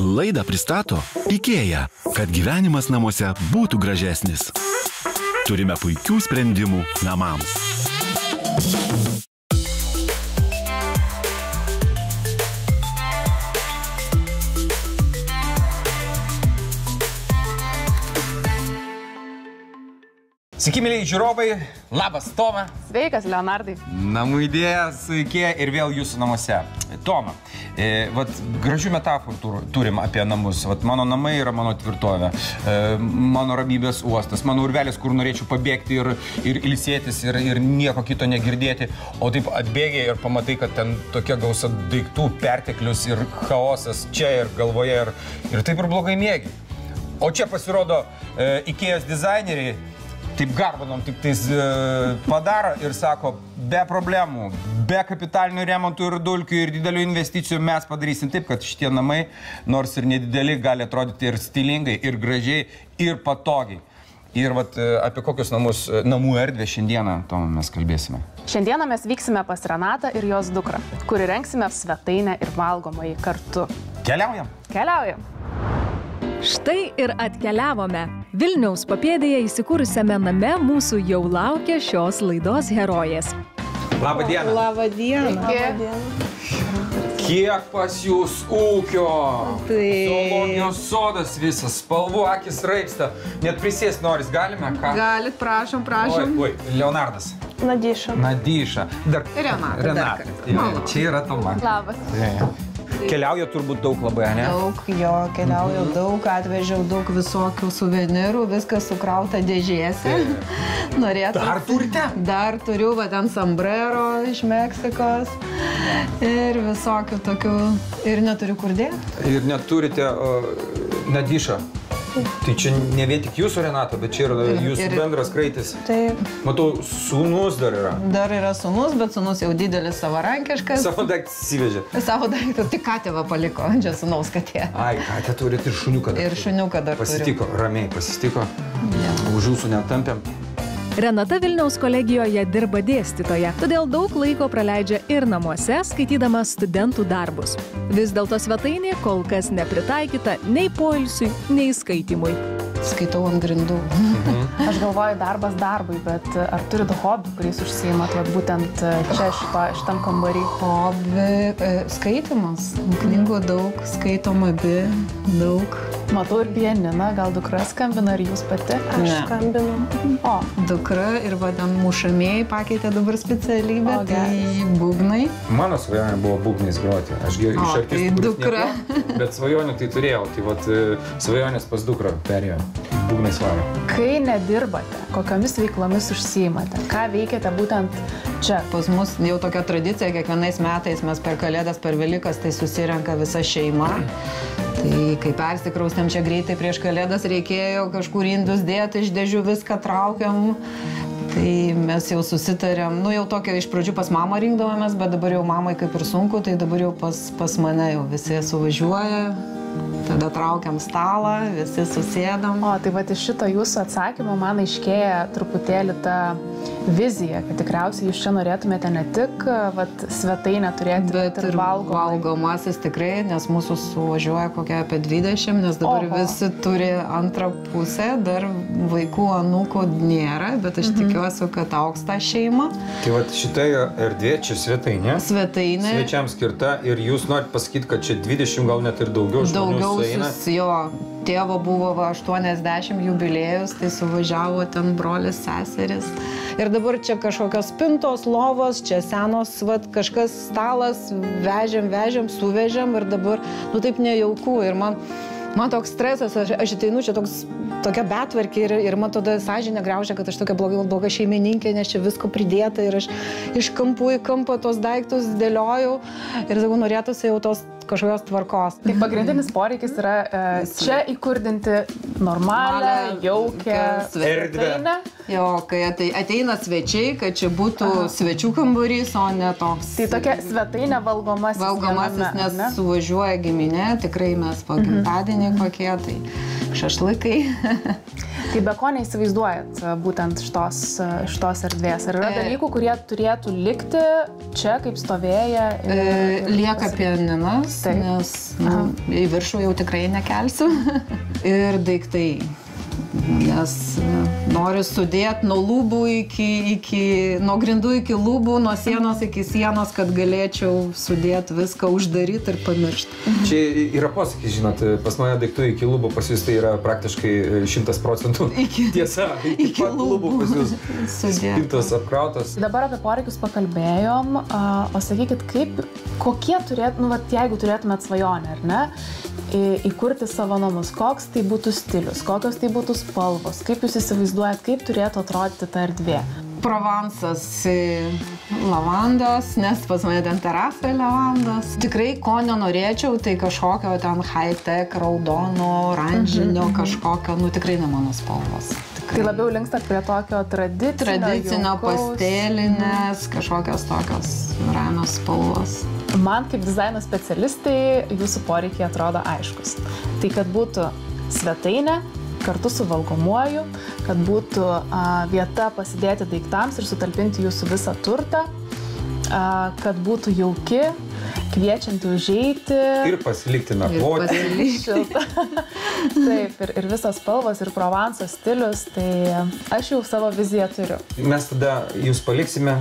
Laidą pristato IKEA, kad gyvenimas namuose būtų gražesnis. Turime puikių sprendimų namams. Sveiki, mėlyje žiūrovai, labas Toma. Sveikas, Leonardai. Namų idėja su IKEA ir vėl jūsų namuose. Toma, gražių metaforų turim apie namus. Mano namai yra mano tvirtovė, mano ramybės uostas, mano urvelis, kur norėčiau pabėgti ir ilsėtis ir nieko kito negirdėti. O taip atbėgiai ir pamatai, kad ten tokia gausa daiktų, perteklius ir chaosas čia ir galvoje ir taip ir blogai miegi. O čia pasirodo IKEA's dizaineriai taip garbanom tik tais padaro ir sako, be problemų, be kapitalinių remontų ir dulkių ir didelių investicijų mes padarysim taip, kad šitie namai, nors ir nedideli, gali atrodyti ir stilingai, ir gražiai, ir patogiai. Ir apie kokius namų erdvę šiandieną, Toma, mes kalbėsime. Šiandieną mes vyksime pas Renatą ir jos dukrą, kur įrengsime svetainę ir valgomąjį kartu. Keliaujam? Keliaujam. Štai ir atkeliavome. Vilniaus papėdėje įsikūrusiame name mūsų jau laukia šios laidos herojės. Labą dieną. Labą dieną. Kiek pas jūs ūkio? Zoologijos sodas visas, spalvų akis raipsta. Net prisėst noris, galime? Ką? Galit, prašom. Oi, Leonardas. Nadyša. Renata. Čia yra Toma. Labas. Keliauja turbūt daug labai, ne? Daug, keliauju daug, atvežiau daug visokių suvenirų, viskas sukrauta dėžėse. Norėtų. Dar turite? Dar turiu, ten sombrero iš Meksikos ir visokių tokių, ir neturiu kur dėti. Ir neturite Nadyša. Tai čia ne vien tik jūsų, Renata, bet čia yra jūsų bendras kraitis. Taip. Matau, sūnus dar yra. Dar yra sūnus, bet sūnus jau didelis savarankiškas. Savo daiktą įsivežė. Savo daiktą, tik katę paliko, čia sūnaus katė. Ai, katę turit ir šuniuką dar. Ir šuniuką dar turiu. Pasitiko, ramiai pasitiko. Už jūsų netampėm. Renata Vilniaus kolegijoje dirba dėstytoja, todėl daug laiko praleidžia ir namuose, skaitydama studentų darbus. Vis dėlto svetainė kol kas nepritaikyta nei poilsiui, nei skaitymui. Skaitau ant grindų. Aš galvoju darbas darbui, bet ar turit hobį, kuriais užsiimat, būtent čia šitam kambarį? Hobį, skaitimas. Knygų daug, skaitom abi, daug. Matau ir pianiną, gal dukra skambina, ar jūs pati? Aš skambinu. O. Dukra ir ten mušamieji pakeitė dabar specialybę, tai būgnai. Mano svajonė buvo būgnais groti. Aš iš artistų nieko, bet svajonę tai turėjau. Tai svajonės pas dukrą perėjo. Būgnais varo. Kai nedirbate, kokiomis veiklomis užsiimate? Ką veikiate būtent čia? Pas mus jau tokia tradicija, kiekvienais metais mes per Kalėdas, per Velykas, tai susirenka visa šeima. Tai kai persikraustėm čia greitai prieš Kalėdas, reikėjo kažkur indus dėti, iš dėžių viską traukiam. Tai mes jau susitarėm, jau tokia iš pradžių pas mamą rinkdavomės, bet dabar jau mamai kaip ir sunku, tai dabar jau pas mane jau visi suvažiuoja. Tada traukiam stalą, visi susėdam. O, tai iš šito jūsų atsakymo man aiškėja truputėlį ta vizija, kad tikriausiai jūs čia norėtumėte ne tik svetainę turėti, bet ir valgomasis tikrai, nes mūsų suvažiuoja kokia apie 20, nes dabar visi turi antrą pusę, dar vaikų, anūkų nėra, bet aš tikiuosi, kad augs tą šeimą. Tai šita erdvė, čia svetainė. Svetainė. Svečiams skirta ir jūs norit pasakyti, kad čia 20 gal net ir daugiau žmonių sueina. Jo, tėvo buvo 80 jubiliejus, tai suvažiavo ten brolis, seseris. Ir dabar čia kažkokios spintos, lovos, čia senos, kažkas stalas, vežėm, suvežėm ir dabar, taip nejauku. Ir man toks stresas, aš ateinu čia tokia betvarkė ir man tada sąžinė graužia, kad aš tokia bloga šeimininkė, nes čia visko pridėta ir aš iš kampų į kampą tos daiktus dėlioju ir norėtųsi jau tos kažkokios tvarkos. Tai pagrindinis poreikis yra čia įkurdinti normalią, jaukę svetainę. Jo, kai ateina svečiai, kad čia būtų svečių kambarys, o ne toks. Tai tokia svetainė valgomasis. Valgomasis, nes suvažiuoja giminė, tikrai mes po gimtadienį kokie, tai šašlykai. Tai be ko neįsivaizduojat būtent šitos erdvės? Ar yra dalykų, kurie turėtų likti čia, kaip stovėję? Lieka pianinas, nes į viršų jau tikrai nekelsiu. Ir daiktai. Nes noriu sudėti nuo lubų nuo grindų iki lubų, nuo sienos iki sienos, kad galėčiau sudėti viską, uždaryti ir pamiršti. Čia yra posakis, žinot, pas mane daiktų iki lubų, pas jūs tai yra praktiškai 100% tiesa. Iki lubų pas jūs spintos apkrautos. Dabar apie poreikius pakalbėjom, o sakykit, kokie turėtų, jeigu turėtumėt svajonę, ar ne, įkurti savo namus, koks tai būtų stilius, kokios tai būtų spalvos, kaip jūs įsivaizduojat, kaip turėtų atrodyti ta erdvė? Provansas lavandos, nes pas mane ten terasai lavandos. Tikrai ko nenorėčiau, tai kažkokio ten high-tech, raudono, oranžinio, kažkokio, tikrai ne mano spalvos. Tai labiau linkstat prie tokio tradicinio pastelinės, kažkokios tokios ramios spalvos. Man kaip dizaino specialistai jūsų poreikiai atrodo aiškus. Tai kad būtų svetainė kartu su valgomuoju, kad būtų vieta pasidėti daiktams ir sutalpinti jūsų visą turtą, kad būtų jauki, kviečianti užeiti. Ir pasilikti nakvoti. Taip, ir visas spalvos, ir Provanso stilius, tai aš jau savo viziją turiu. Mes tada jūs paliksime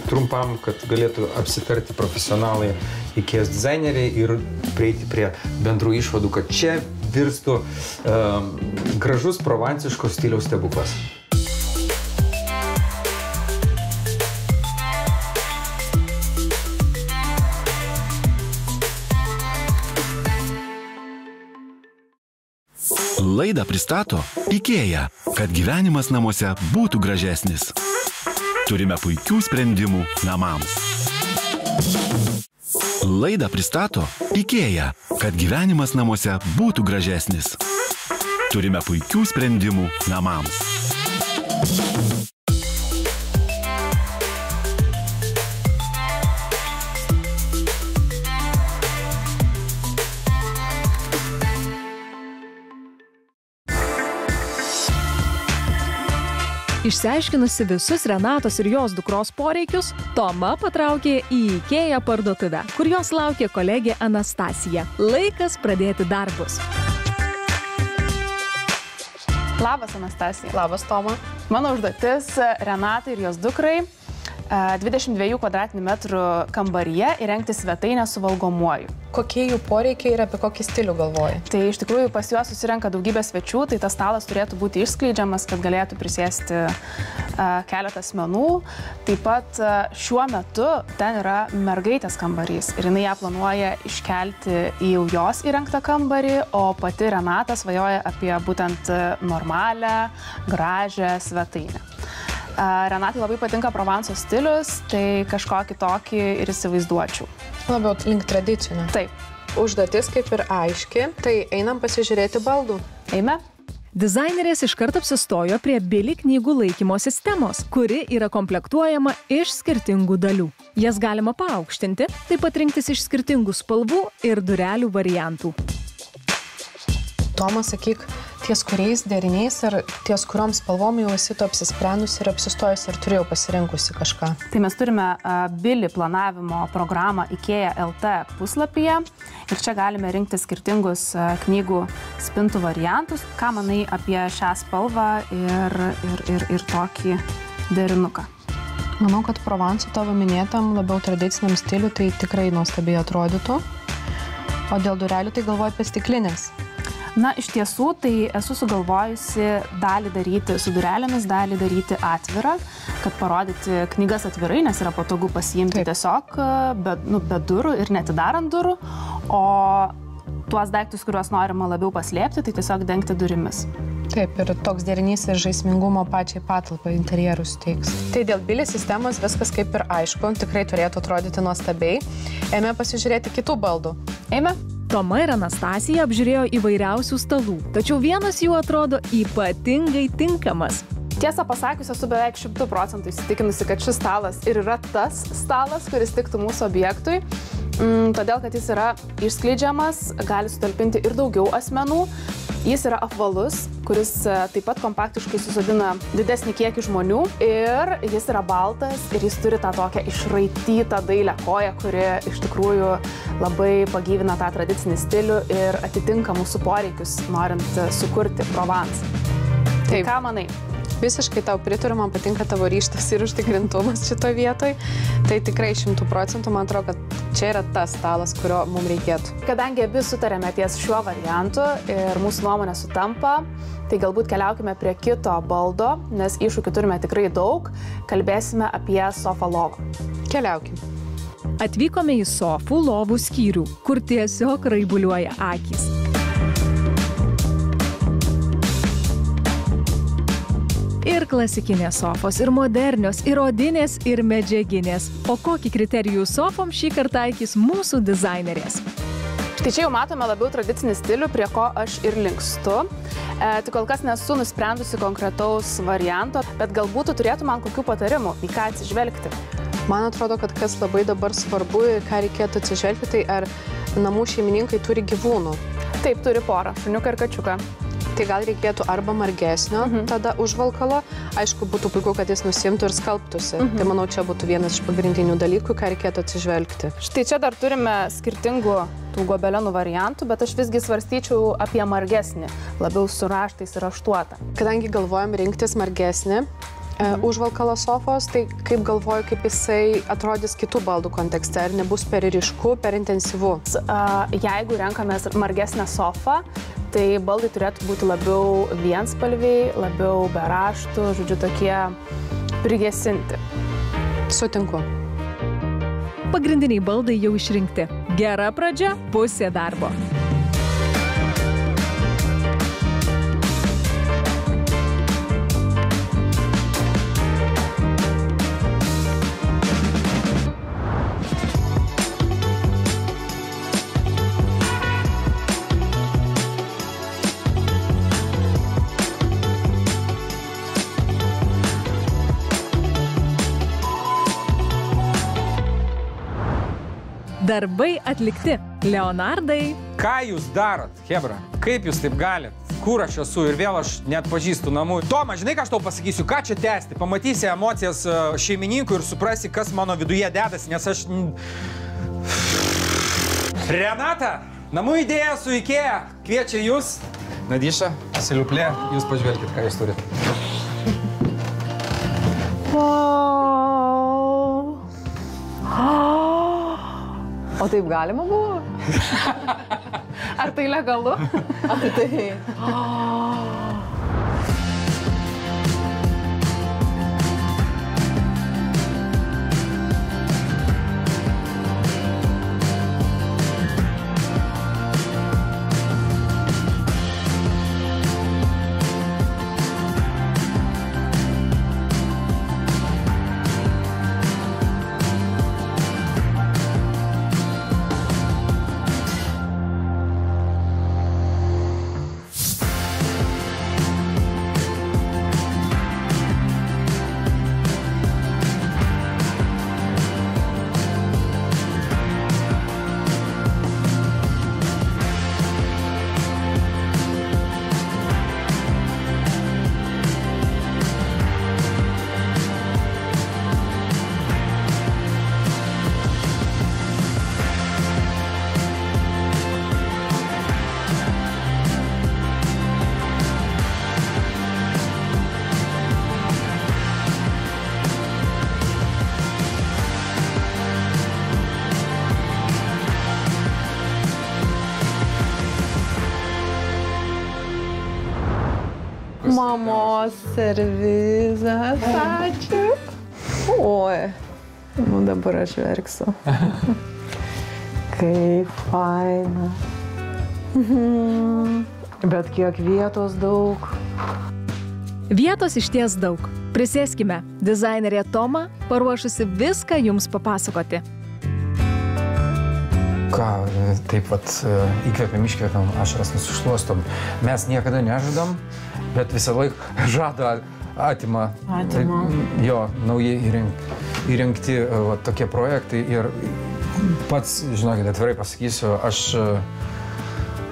trumpam, kad galėtų apsitarti profesionalai IKEA dizaineriai ir prieiti prie bendrų išvadų, kad čia virstų gražus provansiško stiliaus stebuklas. Laidą pristato IKEA, kad gyvenimas namuose būtų gražesnis. Turime puikių sprendimų namams. Laidą pristato IKEA, kad gyvenimas namuose būtų gražesnis. Turime puikių sprendimų namams. Išsiaiškinusi visus Renatos ir jos dukros poreikius, Toma patraukė į IKEA parduotuvę, kur jos laukė kolegė Anastasija. Laikas pradėti darbus. Labas, Anastasija. Labas, Toma. Mano užduotis Renatai ir jos dukrai 22 kvadratinių metrų kambaryje įrengti svetainę su valgomuoju. Kokie jų poreikiai ir apie kokį stilių galvoji? Tai iš tikrųjų pas juos susirenka daugybė svečių, tai tas stalas turėtų būti išskleidžiamas, kad galėtų prisėsti keletą asmenų. Taip pat šiuo metu ten yra mergaitės kambarys ir jinai ją planuoja iškelti į jau jos įrengtą kambarį, o pati Renata svajoja apie būtent normalią, gražią svetainę. Renatai labai patinka Provanso stilius, tai kažkokį tokį ir įsivaizduočiau. Labiau link tradicinio. Taip. Užduotis kaip ir aiški, tai einam pasižiūrėti baldų. Eime. Dizainerės iškart apsistojo prie Billy knygų laikymo sistemos, kuri yra komplektuojama iš skirtingų dalių. Jas galima paaukštinti, taip pat rinktis iš skirtingų spalvų ir durelių variantų. Toma, sakyk, ties kuriais deriniais ar ties kuriom spalvom jau esi tu apsisprendusi ir apsistojus ir turėjau pasirinkusi kažką? Tai mes turime Billy planavimo programą IKEA LT puslapyje ir čia galime rinkti skirtingus knygų spintų variantus. Ką manai apie šią spalvą ir tokį derinuką? Manau, kad Provanso tavo minėtam labiau tradiciniam stiliu tai tikrai nuostabiai atrodytų. O dėl durelių tai galvoju apie stiklinės. Na, iš tiesų, tai esu sugalvojusi dalį daryti su durelėmis, dalį daryti atvirą, kad parodyti knygas atvirai, nes yra patogu pasiimti tiesiog be durų ir netidarant durų, o tuos daiktus, kuriuos norima labiau paslėpti, tai tiesiog dengti durimis. Taip, ir toks derinys ir žaismingumo pačiai patalpai interjerus teiks. Tai dėl Billy sistemos viskas kaip ir aišku, tikrai turėtų atrodyti nuostabiai. Ėmė pasižiūrėti kitų baldų. Eime. Toma ir Anastasija apžiūrėjo įvairiausių stalų, tačiau vienas jų atrodo ypatingai tinkamas. Tiesą pasakius, esu beveik 100% įsitikinusi, kad šis stalas ir yra tas stalas, kuris tiktų mūsų objektui, todėl, kad jis yra išskleidžiamas, gali sutalpinti ir daugiau asmenų. Jis yra apvalus, kuris taip pat kompaktiškai susodina didesnį kiekį žmonių ir jis yra baltas ir jis turi tą tokią išraitytą dailią koją, kuri iš tikrųjų labai pagyvina tą tradicinį stilių ir atitinka mūsų poreikius, norint sukurti Provence. Tai ką manai? Visiškai tau pritariu, man patinka tavo ryžtas ir užtikrintumas šito vietoj. Tai tikrai 100%, man atrodo, kad čia yra tas stalas, kurio mums reikėtų. Kadangi abi sutarėme ties šiuo variantu ir mūsų nuomonė sutampa, tai galbūt keliaukime prie kito baldo, nes iššūkių turime tikrai daug. Kalbėsime apie sofą lovą. Keliaukim. Atvykome į sofų lovų skyrių, kur tiesiog raibuliuoja akys. Ir klasikinės sofos, ir modernios, ir odinės, ir medžiaginės. O kokį kriterijų sofom šį kartą taikys mūsų dizainerės? Tai čia jau matome labiau tradicinį stilių, prie ko aš ir linkstu. Tik kol kas nesu nusprendusi konkretaus varianto, bet galbūt tu turėtų man kokių patarimų, į ką atsižvelgti. Man atrodo, kad kas labai dabar svarbu ir ką reikėtų atsižvelgti, tai ar namų šeimininkai turi gyvūnų. Taip, turi porą, šuniuką ir kačiuką. Tai gal reikėtų arba margesnio tada užvalkalo. Aišku, būtų puiku, kad jis nusimtų ir skalbtųsi. Tai manau, čia būtų vienas iš pagrindinių dalykų, ką reikėtų atsižvelgti. Štai čia dar turime skirtingų tų gobelenų variantų, bet aš visgi svarstyčiau apie margesnį, labiau su raštais ir raštuotą. Kadangi galvojam rinktis margesnį užvalkalo sofos, tai kaip galvoju, kaip jisai atrodys kitų baldų kontekste, ar nebus per ryšku, per intensyvu? Jeigu renkamės margesnę sofą, tai baldai turėtų būti labiau vienspalviai, labiau be raštų, žodžiu, tokie prigesinti. Sutinku. Pagrindiniai baldai jau išrinkti. Gera pradžia, pusė darbo. Darbai atlikti. Leonardai. Ką jūs darot, Hebra? Kaip jūs taip galit? Kur aš esu ir vėl aš net pažįstu namų. Toma, žinai, ką aš tau pasakysiu? Ką čia tęsti? Pamatysi emocijas šeimininkų ir suprasi, kas mano viduje dedasi, nes aš... Renata, namų idėja su Ikea kviečia jūs. Nadyša, Siliuplė, jūs pažvelkit, ką jūs turit. O taip galima buvo? Ar tai legalu? Ar tai? Mamos servizas, ačiū. Oi, nu dabar aš verksiu. Kaip faina. Bet kiek vietos daug. Vietos išties daug. Prisėskime. Dizainerė Toma paruošusi viską jums papasakoti. Ką, taip vat įkvėpiam, iškvėpiam, ašaras nusišluostom. Mes niekada nežadam, bet visą laiką žada atima. Atima. Jo, naujai įrengti tokie projektai ir pats, žinokit, atvirai pasakysiu, aš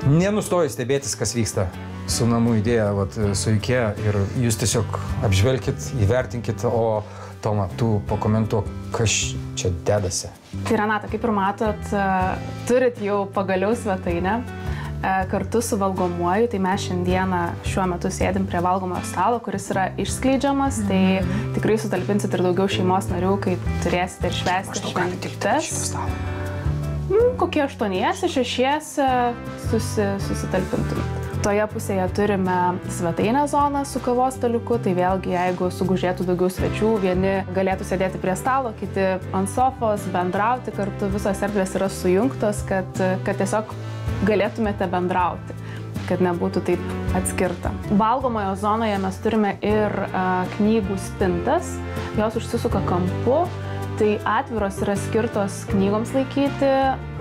Nenustoju stebėtis, kas vyksta su namų idėja, su IKEA ir jūs tiesiog apžvelkit, įvertinkit, o Toma, tu pakomentuok, kas čia dedasi. Tai Renata, kaip ir matot, turit jau pagaliau svetainę kartu su valgomuoju, tai mes šiandieną šiuo metu sėdim prie valgomojo stalo, kuris yra išskleidžiamas, tai tikrai sutalpinsit ir daugiau šeimos narių, kai turėsite ir švęsti šventes. Kokie 8-6 susitalpintumėt. Toje pusėje turime svetainę zoną su kavos staliuku, tai vėlgi, jeigu sugužėtų daugiau svečių, vieni galėtų sėdėti prie stalo, kiti ant sofos, bendrauti kartu, visos erdvės yra sujungtos, kad tiesiog galėtumėte bendrauti, kad nebūtų taip atskirta. Valgomojo zonoje mes turime ir knygų spintas, jos užsisuka kampu. Tai atviros yra skirtos knygoms laikyti,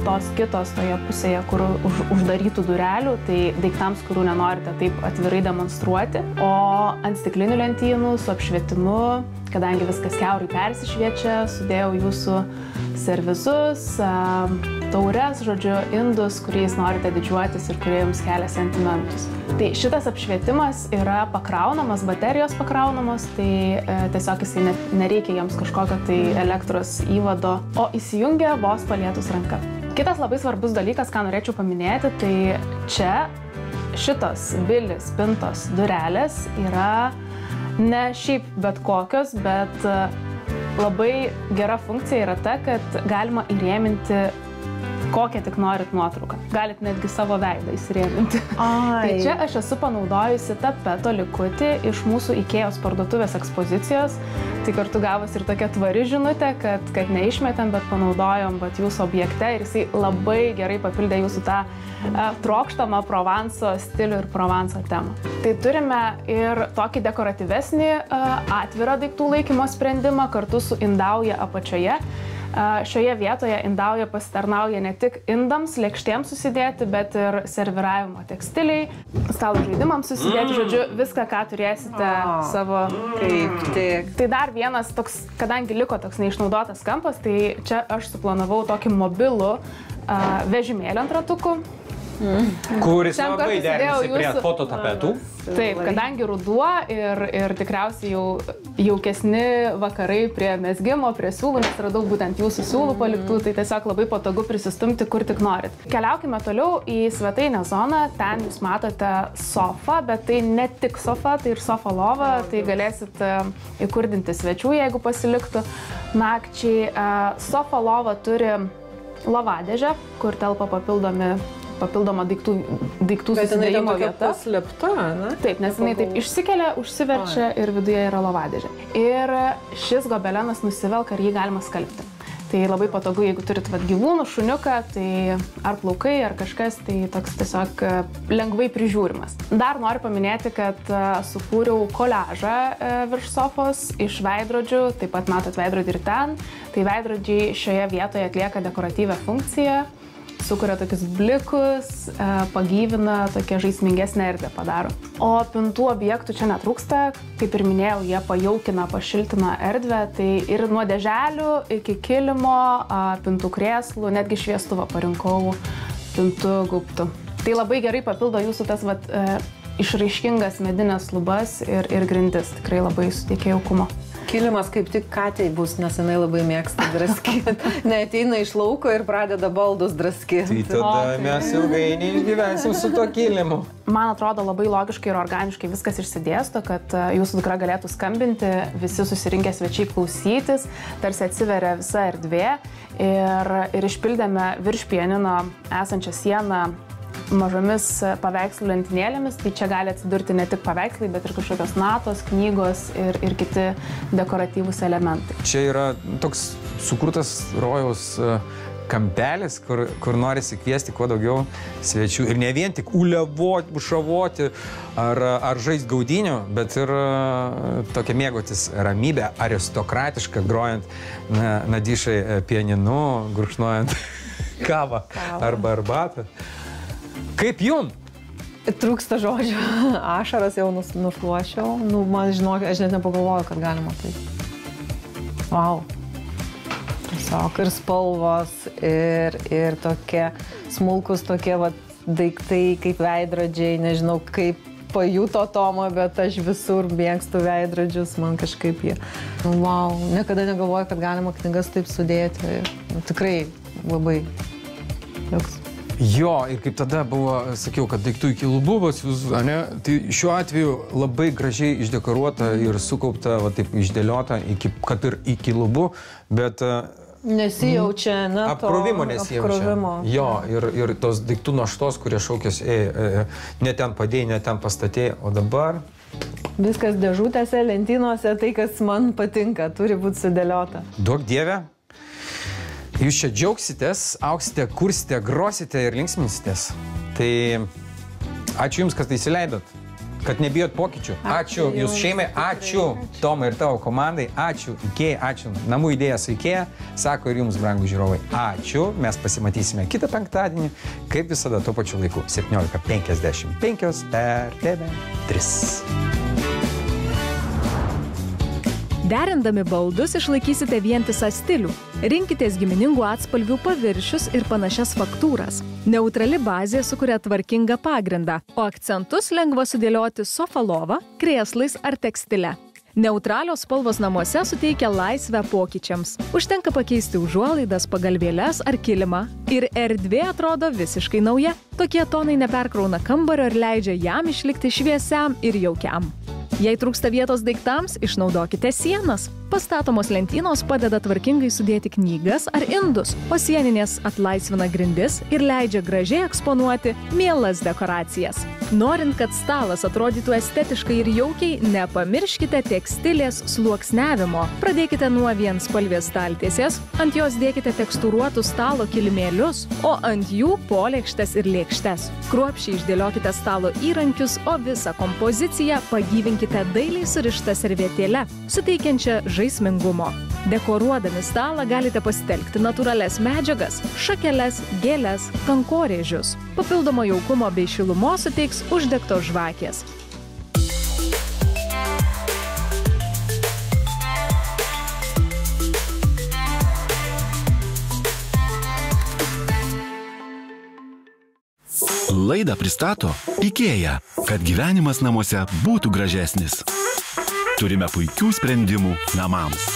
tos kitos toje pusėje, kur uždarytų durelių, tai daiktams, kurių nenorite taip atvirai demonstruoti. O ant stiklinių lentynų su apšvietimu, kadangi viskas kiaurai persišviečia, sudėjau jūsų servizus, taures, žodžiu, indus, kuriais norite didžiuotis ir kurie jums kelia sentimentus. Tai šitas apšvietimas yra pakraunamas, baterijos pakraunamos, tai tiesiog jisai nereikia jiems kažkokio tai elektros įvado, o įsijungia vos palietus ranka. Kitas labai svarbus dalykas, ką norėčiau paminėti, tai čia šitos Bilis spintos durelės yra ne šiaip bet kokios, bet labai gera funkcija yra ta, kad galima įrėminti kokią tik norit nuotrauką. Galit netgi savo veidą įsirėminti. Tai čia aš esu panaudojusi tapeto likutį iš mūsų IKEA'os parduotuvės ekspozicijos. Tai kartu gavosi ir tokia tvari žinutė, kad neišmetėm, bet panaudojom jūsų objekte ir jisai labai gerai papildė jūsų tą trokštamą Provanso stilių ir Provanso temą. Tai turime ir tokį dekoratyvesnį atvirą daiktų laikymo sprendimą kartu su indauja apačioje. Šioje vietoje indauja pasitarnauja ne tik indams, lėkštėms susidėti, bet ir serviravimo tekstiliai, stalo žaidimams susidėti, žodžiu, viską, ką turėsite savo. Kaip tik. Tai dar vienas toks, kadangi liko toks neišnaudotas kampas, tai čia aš suplanavau tokį mobilų vežimėlį ant ratukų. Kuris labai derinasi prie fototapetų. Taip, kadangi ruduo ir tikriausiai jau jaukesni vakarai prie mezgimo, prie siūlų, nes radau būtent jūsų siūlų paliktų, tai tiesiog labai patogu prisistumti, kur tik norit. Keliaukime toliau į svetainę zoną, ten jūs matote sofą, bet tai ne tik sofa, tai ir sofa lova, tai galėsit įkurdinti svečių, jeigu pasiliktų nakčiai. Sofa lova turi lovadėžę, kur telpa papildoma daiktų susidėjimo vieta. Paslėpta, ne? Taip, nes jinai taip išsikelia, užsiverčia ir viduje yra lovadėžė. Ir šis gobelenas nusivelka ir jį galima skalbti. Tai labai patogu, jeigu turit gyvūnų, šuniuką, tai ar plaukai, ar kažkas, tai toks tiesiog lengvai prižiūrimas. Dar noriu paminėti, kad sukūriau koliažą virš sofos iš veidrodžių, taip pat matot veidrodį ir ten. Tai veidrodžiai šioje vietoje atlieka dekoratyvią funkciją, sukuria tokius blikus, pagyvina, tokia žaismingesnė erdvė padaro. O pintų objektų čia netrūksta, kaip ir minėjau, jie pajaukina, pašiltina erdvę, tai ir nuo dėželių iki kilimo, pintų krėslų, netgi šviestuvą parinkau pintų gaubtų. Tai labai gerai papildo jūsų tas išraiškingas medinės lubas ir grindis, tikrai labai suteikia jaukumo. Kilimas kaip tik Katei bus, nes jinai labai mėgsta draskyti. Neateina iš lauko ir pradeda baldus draskyti. Tai tada mes ilgai neišgyvensim su tuo kilimu. Man atrodo labai logiškai ir organiškai viskas išsidėsto, kad jūsų dukra galėtų skambinti, visi susirinkę svečiai klausytis, tarsi atsiveria visa erdvė ir išpildėme virš pianino esančią sieną mažomis paveikslų lentynėlėmis, tai čia gali atsidurti ne tik paveikslai, bet ir kažkokios natos, knygos ir kiti dekoratyvūs elementai. Čia yra toks sukurtas rojaus kampelis, kur norisi kviesti kuo daugiau svečių. Ir ne vien tik uliavoti, bušavoti ar žaisti gaudinių, bet ir tokia mėgautis ramybę, aristokratišką, grojant nadišai pianinu, gurkšnojant kavą arba arbatą. Kaip jum? Trūksta žodžių. Ašaras jau nušluošiau. Man žinok, aš net nepagalvoju, kad galima tai. Vau. Tiesiog ir spalvos, ir tokie smulkus, tokie daiktai, kaip veidrodžiai, nežinau, kaip pajuto Tomą, bet aš visur mėgstu veidrodžius, man kažkaip jie. Wow, niekada negalvoju, kad galima knygas taip sudėti. Tikrai labai toks. Jo, ir kaip tada buvo, sakiau, kad daiktų iki lubų, ne? Tai šiuo atveju labai gražiai išdekoruota ir sukaupta, va taip išdėliota, kad ir iki lubų, bet nesijaučia, ne, apkrovimo nesijaučia. Jo, ir tos daiktų naštos, kurie šaukės, ne ten padėjai, ne ten pastatėjai, o dabar... Viskas dėžutėse, lentynose, tai, kas man patinka, turi būti sudėliota. Duok Dieve, jūs čia džiaugsitės, auksite, kursite, grosite ir linksminsitės. Tai ačiū Jums, kad tai įsileidot. Kad nebijot pokyčių. Ačiū Jūsų šeimai, ačiū Tomai ir tavo komandai, ačiū Ikea, ačiū Namų idėjas Ikea, sako ir Jums, brangūs žiūrovai, ačiū. Mes pasimatysime kitą penktadienį, kaip visada, tuo pačiu laiku, 17:55 per TV3. Derindami baldus išlaikysite vientisą stilių. Rinkitės giminingų atspalvių paviršius ir panašias faktūras. Neutrali bazė sukuria tvarkingą pagrindą, o akcentus lengva sudėlioti sofalovą, krėslais ar tekstile. Neutralios spalvos namuose suteikia laisvę pokyčiams. Užtenka pakeisti užuolaidas, pagalvėles ar kilimą ir erdvė atrodo visiškai nauja. Tokie tonai neperkrauna kambario ir leidžia jam išlikti šviesiam ir jaukiam. Jei trūksta vietos daiktams, išnaudokite sienas. Pastatomos lentynos padeda tvarkingai sudėti knygas ar indus, o sieninės atlaisvina grindis ir leidžia gražiai eksponuoti mielas dekoracijas. Norint, kad stalas atrodytų estetiškai ir jaukiai, nepamirškite tekstilės sluoksniavimo. Pradėkite nuo vienspalvės staltiesės, ant jos dėkite tekstūruotus stalo kilimėlius, o ant jų polėkštes ir lėkštes. Kruopščiai išdėliokite stalo įrankius, o visą kompoziciją pagyvinkite dailiai surištą servetėle, suteikiančią žaismingumo. Dekoruodami stalą galite pasitelkti natūralias medžiagas, šakeles, gėles, kankorėžius. Papildomo jaukumo bei šilumos suteiks uždegtos žvakės. Laidą pristato Ikea, kad gyvenimas namuose būtų gražesnis. Turime puikių sprendimų namams.